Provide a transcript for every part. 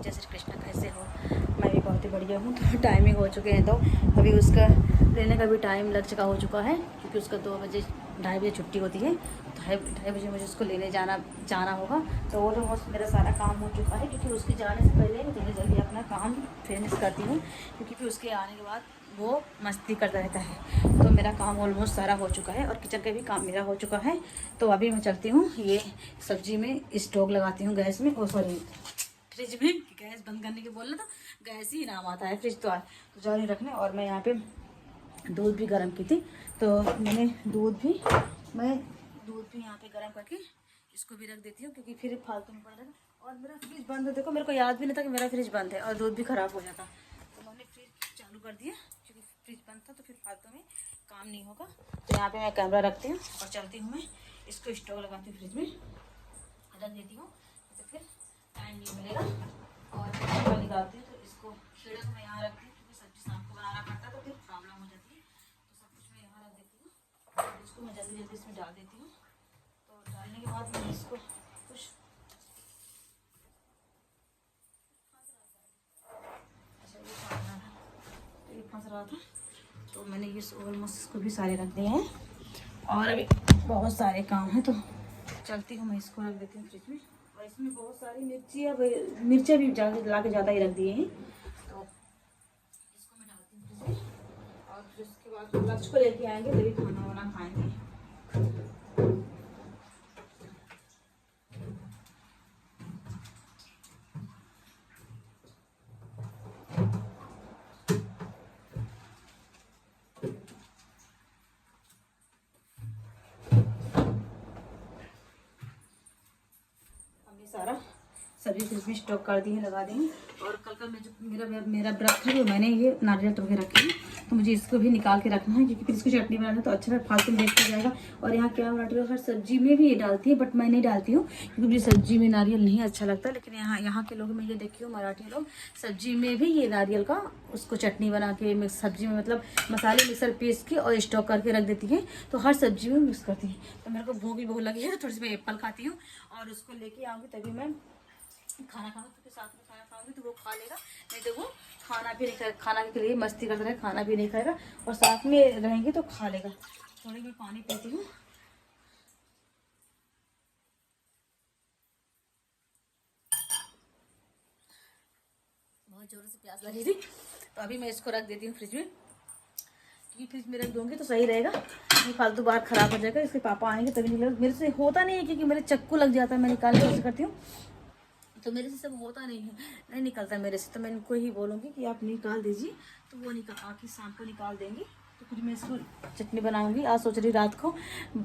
जय श्री कृष्ण। कैसे हो? मैं भी बहुत ही बढ़िया हूँ। तो टाइमिंग हो चुके हैं, तो अभी उसका लेने का भी टाइम लग चुका हो चुका है, क्योंकि उसका 2 बजे 2:30 बजे छुट्टी होती है। तो 2:30 बजे मुझे उसको लेने जाना होगा। तो ऑलमोस्ट मेरा सारा काम हो चुका है, क्योंकि उसके जाने से पहले मैं जल्दी जल्दी अपना काम फिनिश करती हूँ, क्योंकि फिर उसके आने के बाद वो मस्ती करता रहता है। तो मेरा काम ऑलमोस्ट सारा हो चुका है और किचन का भी काम मेरा हो चुका है। तो अभी मैं चलती हूँ, ये सब्जी में स्टोव लगाती हूँ गैस में, और सॉरी फ्रिज में। गैस बंद करने के बोलना तो गैस ही नाम आता है, फ्रिज तो तो जा नहीं रखने। और मैं यहाँ पे दूध भी गर्म की थी, तो मैंने दूध भी यहाँ पे गर्म करके इसको भी रख देती हूँ, क्योंकि फिर फालतू में पड़ जाएगा। और मेरा फ्रिज बंद है, देखो मेरे को याद भी नहीं था कि मेरा फ्रिज बंद है, और दूध भी ख़राब हो जाता। तो मैंने फ्रिज चालू कर दिया, क्योंकि फ्रिज बंद था, तो फिर फालतू में काम नहीं होगा। तो यहाँ पे मैं कैमरा रखती हूँ और चलती हूँ। मैं इसको स्टोव लगाती हूँ, फ्रिज में रख देती हूँ, तो फिर टाइम नहीं मिलेगा। और कपड़ा निकालती हूँ, तो इसको खीड़ा मैं यहाँ रखती हूँ, क्योंकि सब्जी शाम को बनाना पड़ता है, तो फिर प्रॉब्लम हो जाती है। तो सब कुछ मैं यहाँ रख देती हूँ, और इसको मैं जल्दी जल्दी इसमें डाल देती हूँ। तो डालने के बाद मैं इसको कुछ ये फंस रहा था, तो मैंने ये ऑलमोस्ट इसको भी सारे रख दिए हैं। और अभी बहुत सारे काम हैं, तो चलती हूँ, मैं इसको रख देती हूँ फ्रिज में। और इसमें बहुत सारी मिर्चियाँ भी ला के ज़्यादा ही रख दिए हैं, तो इसको मैं डालती हूँ फ्रिज में। और फिर उसके बाद लक्ष्य को लेके आएंगे, तभी खाना वाना खाएंगे। सारा सब्जी फ्रिज में स्टॉक कर दी है, लगा दी है। और कल का मैं जो मेरा व्रत है, मैंने ये नारियल तोड़ के रखे हैं, तो मुझे इसको भी निकाल के रखना है, क्योंकि फिर इसको चटनी बनाना तो अच्छा है, फालतू में वेस्ट हो जाएगा। और यहाँ क्या बनाती हूँ, हर सब्जी में भी ये डालती है, बट मैं नहीं डालती हूँ, क्योंकि मुझे सब्जी में नारियल नहीं अच्छा लगता। लेकिन यहाँ के लोग, मैं ये देखी हूँ, मराठी लोग सब्जी में भी ये नारियल का उसको चटनी बना के सब्जी में, मतलब मसाले मिक्सर पीस के और स्टॉक करके रख देती है, तो हर सब्जी में मिक्स करती है। तो मेरे को भूख भी बहुत लगी है, तो थोड़ी सी मैं एप्पल खाती हूँ, और उसको लेके आऊँगी, तभी मैं खाना खाऊंगी, क्योंकि साथ में खाना खाऊंगी तो वो खा लेगा, नहीं तो वो खाना के लिए मस्ती करता रहे, खाना भी नहीं खाएगा। और साथ में रहेंगे तो खा लेगा। थोड़ी मैं पानी पीती हूँ। बहुत ज़ोरों से प्यास लगी थी, तो अभी मैं इसको रख देती हूँ फ्रिज में, क्योंकि फ्रिज में रख दूँगी तो सही रहेगा, ये फालतू बाहर ख़राब हो जाएगा। इसके पापा आएंगे तभी निकलेगा। मेरे से होता नहीं है, क्योंकि मेरे चक्कू लग जाता है, मैं निकाल के ऐसे करती हूँ, तो मेरे से सब होता नहीं है, नहीं निकलता मेरे से। तो मैं इनको ही बोलूँगी कि आप निकाल दीजिए, तो वो आके शाम को निकाल देंगे। तो फिर मैं इसको चटनी बनाऊँगी। आज सोच रही रात को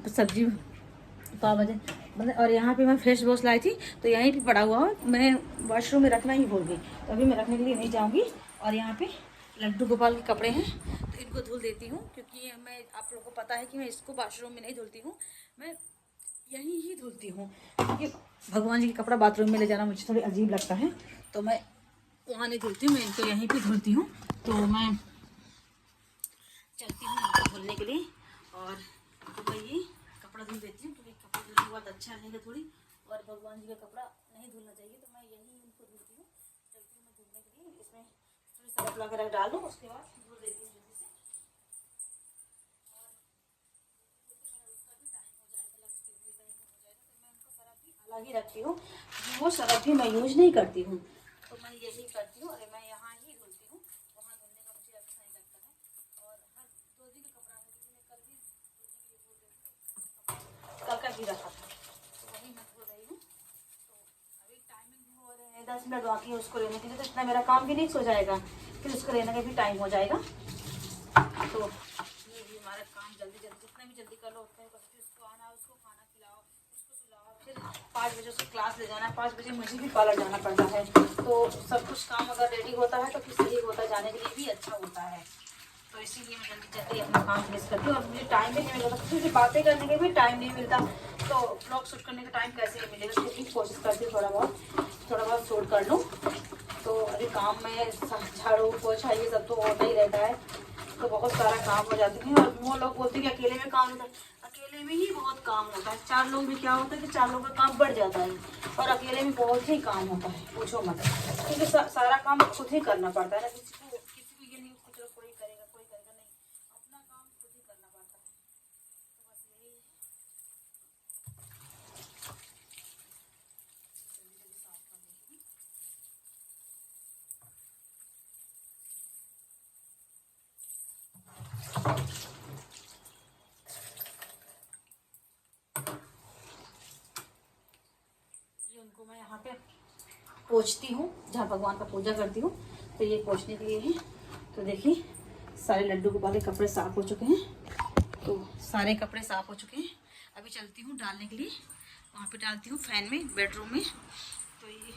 सब्जी पाव बजे मतलब। और यहाँ पे मैं फ्रेश वॉश लाई थी, तो यहीं पे पड़ा हुआ है, मैं वॉशरूम में रखना ही भूल गई, तो अभी मैं रखने के लिए नहीं जाऊँगी। और यहाँ पे लड्डू गोपाल के कपड़े हैं, तो इनको धुल देती हूँ, क्योंकि मैं, आप लोगों को पता है कि मैं इसको वॉशरूम में नहीं धुलती हूँ, मैं यहीं ही धुलती हूँ, क्योंकि भगवान जी का कपड़ा बाथरूम में ले जाना मुझे थोड़ी अजीब लगता है, तो मैं वहाँ नहीं धुलती हूँ, मैं इनको यहीं पे धुलती हूँ। तो मैं चलती हूँ यहाँ पे धुलने के लिए, और तो मैं ये कपड़ा धुल देती हूँ, क्योंकि कपड़ा धुलने के बाद अच्छा रहेगा थोड़ी। और भगवान जी का कपड़ा नहीं धुलना चाहिए, तो मैं यहीं इनको धुलती हूँ। चलती हूँ मैं धुलने के लिए, इसमें थोड़ी सरफ वगैरह डाल दूँ, उसके बाद धुल देती हूँ जल्दी से। अलग ही रखती हूँ, वो सरफ भी मैं यूज नहीं करती हूँ, तो मैं यही करती हूँ। और मैं यहाँ ही धुलती हूँ, वहाँ धुलने का मुझे अच्छा नहीं लगता है। और हर 2 दिन का कपड़ा है, क्योंकि मैं कल भी धुलने के लिए बोल रही थी, कल का भी रखा था, तो वही मैं धो रही हूँ। तो अभी टाइमिंग भी हो रहे हैं 10 मिनट बाकी है उसको लेने के लिए, तो इतना मेरा काम भी नहीं हो जाएगा, फिर उसको लेने का भी टाइम हो जाएगा। तो ये भी हमारा काम जल्दी जितना भी जल्दी कर लो उतना ही, फिर उसको आना, उसको खाना खिलाओ, उसको सुलाओ, फिर 5 बजे उसको क्लास ले जाना है, 5 बजे मुझे भी पार्लर जाना पड़ता है। तो सब कुछ काम अगर रेडी होता है, तो फिर सही होता, जाने के लिए भी अच्छा होता है। तो इसीलिए मैं जल्दी जल्दी अपना काम फिनिश करती हूँ। और मुझे टाइम भी नहीं मिलता, क्योंकि बातें करने के भी टाइम नहीं मिलता, तो ब्लॉग शूट करने का टाइम कैसे मिलेगा। फिर भी कोशिश करती हूँ थोड़ा बहुत शूट कर लूँ। तो अभी काम में झाड़ू पोछा ये सब तो होता ही रहता है, तो बहुत सारा काम हो जाते हैं। और वो लोग बोलते हैं कि अकेले में काम होता है, अकेले में ही बहुत काम होता है। 4 लोग भी क्या होता है कि 4 लोगों का काम बढ़ जाता है, और अकेले में बहुत ही काम होता है, पूछो मत, क्योंकि सारा काम खुद ही करना पड़ता है ना। किसी को ये नहीं कि चलो कोई करेगा नहीं, अपना काम खुद ही करना पड़ता है। तो बस यही जल्दी साफ कर लेंगे। ये उनको मैं यहाँ पे पोंछती हूँ, जहाँ भगवान का पूजा करती हूँ, तो ये पोंछने के लिए है। तो देखिए सारे लड्डू गोपाल के कपड़े साफ हो चुके हैं, तो सारे कपड़े साफ हो चुके हैं। अभी चलती हूँ डालने के लिए, वहाँ पे डालती हूँ फैन में, बेडरूम में। तो ये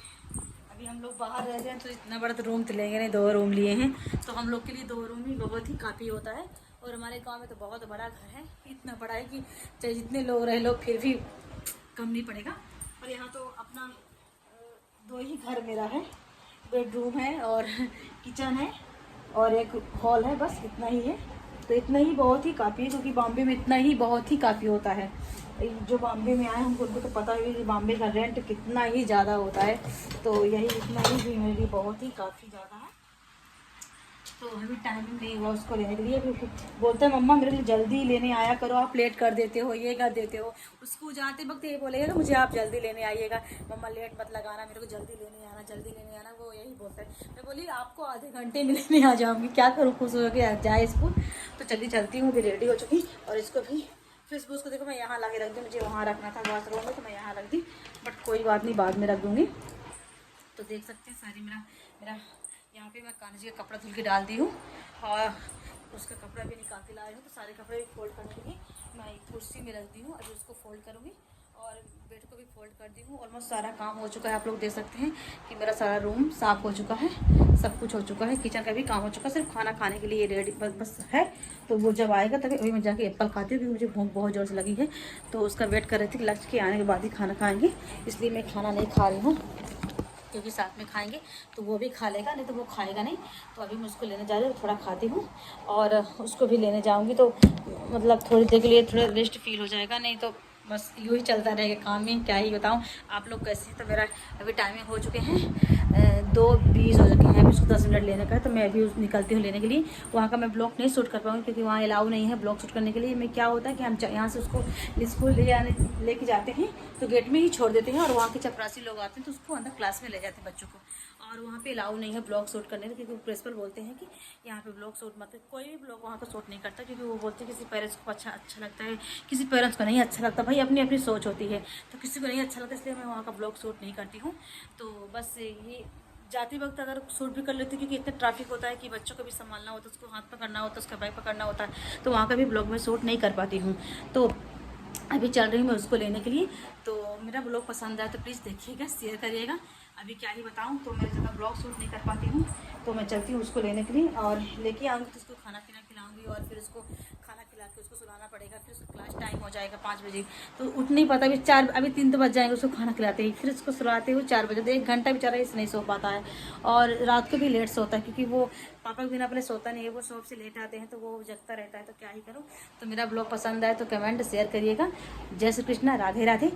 अभी हम लोग बाहर रहते हैं तो इतना बड़ा तो रूम तो लेंगे नहीं, 2 रूम लिए हैं, तो हम लोग के लिए 2 रूम ही बहुत ही काफ़ी होता है। और हमारे गाँव में तो बहुत बड़ा घर है, इतना बड़ा है कि चाहे जितने लोग रहे लोग फिर भी कम नहीं पड़ेगा। और यहाँ तो अपना 2 ही घर मेरा है, बेडरूम है और किचन है और एक हॉल है, बस इतना ही है। तो इतना ही बहुत ही काफ़ी है, क्योंकि बॉम्बे में इतना ही बहुत ही काफ़ी होता है। जो बॉम्बे में आए हमको उनको तो पता है कि बॉम्बे का रेंट कितना ही ज़्यादा होता है, तो यही इतना ही भी मेरे लिए बहुत ही काफ़ी ज़्यादा है। तो अभी टाइमिंग नहीं हुआ उसको लेने के लिए, क्योंकि बोलते हैं मम्मा मेरे लिए जल्दी लेने आया करो, आप लेट कर देते हो, ये कर देते हो। उसको जाते वक्त ये बोलेगा कि मुझे आप जल्दी लेने आइएगा, मम्मा लेट मत लगाना, मेरे को जल्दी लेने आना, जल्दी लेने आना, वो यही बोलता है। मैं बोली आपको आधे घंटे में लेने आ जाऊँगी, क्या करूँ, खुश हो के जाए स्कूल। तो जल्दी चलती हूँ, अभी रेडी हो चुकी, और इसको भी फेसबुक को देखो मैं यहाँ ला के रख दी, मुझे वहाँ रखना था बाथरूम में, तो मैं यहाँ रख दी, बट कोई बात नहीं, बाद में रख दूँगी। तो देख सकते हैं सारी मेरा यहाँ पे मैं कान्हा जी का कपड़ा धुल के डाल दी हूँ, और उसका कपड़ा भी निकाल के लाई हूँ। तो सारे कपड़े भी फोल्ड करने के लिए मैं एक कुर्सी में रख दी हूँ, अभी उसको फोल्ड करूँगी, और बेड को भी फोल्ड कर दी हूँ। ऑलमोस्ट सारा काम हो चुका है, आप लोग देख सकते हैं कि मेरा सारा रूम साफ़ हो चुका है, सब कुछ हो चुका है, किचन का भी काम हो चुका है, सिर्फ खाना खाने के लिए रेडी बस है। तो वो जब आएगा तभी, अभी मैं जाके एप्पल खाती हूँ, क्योंकि मुझे भूख बहुत ज़ोर से लगी है, तो उसका वेट कर रही थी, लंच के आने के बाद ही खाना खाएँगे, इसलिए मैं खाना नहीं खा रही हूँ, क्योंकि साथ में खाएंगे तो वो भी खा लेगा, नहीं तो वो खाएगा नहीं। तो अभी मैं उसको लेने जा रही हूँ, थोड़ा खाती हूँ और उसको भी लेने जाऊँगी, तो मतलब थोड़ी देर के लिए थोड़ा रेस्ट फील हो जाएगा, नहीं तो बस यूँ ही चलता रहेगा काम में, क्या ही बताऊँ आप लोग कैसे हैं। तो मेरा अभी टाइमिंग हो चुके हैं 2:20 हो चुके हैं, अभी उसको 10 मिनट लेने का है, तो मैं अभी निकलती हूँ लेने के लिए। वहाँ का मैं ब्लॉग नहीं शूट कर पाऊँगी, क्योंकि वहाँ अलाउ नहीं है ब्लॉग शूट करने के लिए। मैं क्या होता है कि हम यहाँ से उसको स्कूल लेके जाते हैं, तो गेट में ही छोड़ देते हैं, और वहाँ के चपरासी लोग आते हैं तो उसको अंदर क्लास में ले जाते हैं बच्चों को, और वहाँ पे अलाउ नहीं है ब्लॉग शूट करने का, क्योंकि प्रिंसिपल बोलते हैं कि यहाँ पे ब्लॉग शूट मत, कोई भी ब्लॉग वहाँ का शूट नहीं करता, क्योंकि वो बोलते हैं किसी पेरेंट्स को अच्छा लगता है, किसी पेरेंट्स को नहीं अच्छा लगता, भाई अपनी अपनी सोच होती है, तो किसी को नहीं अच्छा लगता, इसलिए मैं वहाँ का ब्लॉग शूट नहीं करती हूँ। तो बस ये जाते वक्त अगर शूट भी कर लेती हूँ, क्योंकि इतना ट्रैफिक होता है कि बच्चों को भी संभालना होता है, उसको हाथ पकड़ना होता है, उसका बैग पकड़ना होता है, तो वहाँ का भी ब्लॉग में शूट नहीं कर पाती हूँ। तो अभी चल रही हूँ मैं उसको लेने के लिए। तो मेरा ब्लॉग पसंद आए तो प्लीज़ देखिएगा, शेयर करिएगा। अभी क्या ही बताऊँ, तो मैं ज़्यादा ब्लॉग शूट नहीं कर पाती हूँ, तो मैं चलती हूँ उसको लेने के लिए, और लेके आऊँगी तो उसको खाना पीना खिलाऊँगी, और फिर उसको खाना खिला के उसको सुलाना पड़ेगा, फिर उसका क्लास टाइम हो जाएगा 5 बजे, तो उठ नहीं पाता, अभी 3 तो बज जाएंगे उसको खाना खिलाते ही, फिर उसको सुलाते हुए 4 बजे, तो 1 घंटा बेचारा इससे नहीं सो पाता है, और रात को भी लेट सोता है, क्योंकि वो पापा के बिना अपने सोता नहीं है, वो शॉप से लेट आते हैं तो वो जगता रहता है, तो क्या ही करूँ। तो मेरा ब्लॉग पसंद आए तो कमेंट शेयर करिएगा। जय श्री कृष्णा, राधे राधे,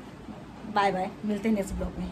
बाय बाय, मिलते हैं नेक्स्ट ब्लॉग में।